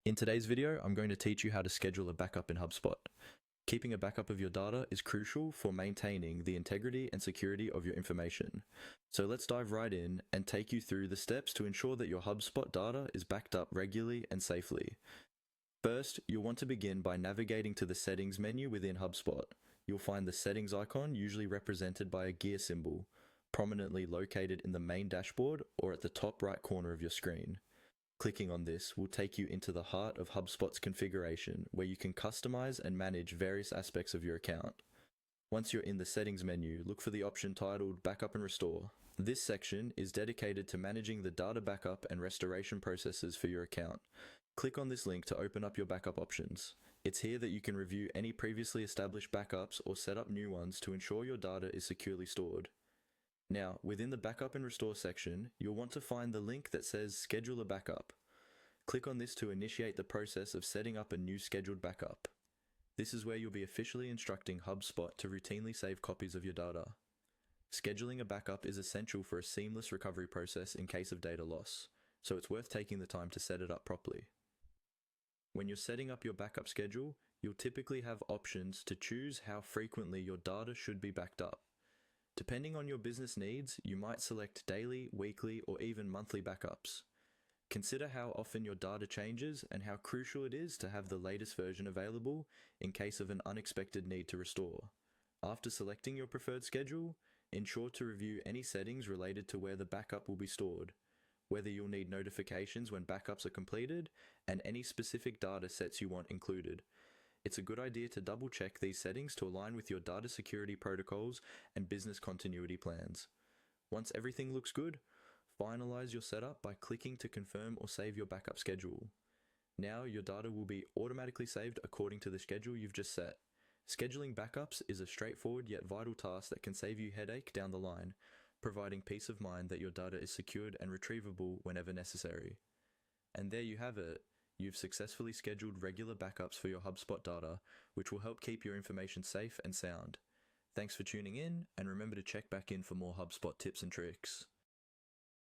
In today's video, I'm going to teach you how to schedule a backup in HubSpot. Keeping a backup of your data is crucial for maintaining the integrity and security of your information. So let's dive right in and take you through the steps to ensure that your HubSpot data is backed up regularly and safely. First, you'll want to begin by navigating to the settings menu within HubSpot. You'll find the settings icon, usually represented by a gear symbol, prominently located in the main dashboard or at the top right corner of your screen. Clicking on this will take you into the heart of HubSpot's configuration, where you can customize and manage various aspects of your account. Once you're in the settings menu, look for the option titled Backup and Restore. This section is dedicated to managing the data backup and restoration processes for your account. Click on this link to open up your backup options. It's here that you can review any previously established backups or set up new ones to ensure your data is securely stored. Now, within the Backup and Restore section, you'll want to find the link that says Schedule a Backup. Click on this to initiate the process of setting up a new scheduled backup. This is where you'll be officially instructing HubSpot to routinely save copies of your data. Scheduling a backup is essential for a seamless recovery process in case of data loss, so it's worth taking the time to set it up properly. When you're setting up your backup schedule, you'll typically have options to choose how frequently your data should be backed up. Depending on your business needs, you might select daily, weekly, or even monthly backups. Consider how often your data changes and how crucial it is to have the latest version available in case of an unexpected need to restore. After selecting your preferred schedule, ensure to review any settings related to where the backup will be stored, whether you'll need notifications when backups are completed, and any specific data sets you want included. It's a good idea to double check these settings to align with your data security protocols and business continuity plans. Once everything looks good, finalize your setup by clicking to confirm or save your backup schedule. Now your data will be automatically saved according to the schedule you've just set. Scheduling backups is a straightforward yet vital task that can save you headache down the line, providing peace of mind that your data is secured and retrievable whenever necessary. And there you have it. You've successfully scheduled regular backups for your HubSpot data, which will help keep your information safe and sound. Thanks for tuning in, and remember to check back in for more HubSpot tips and tricks.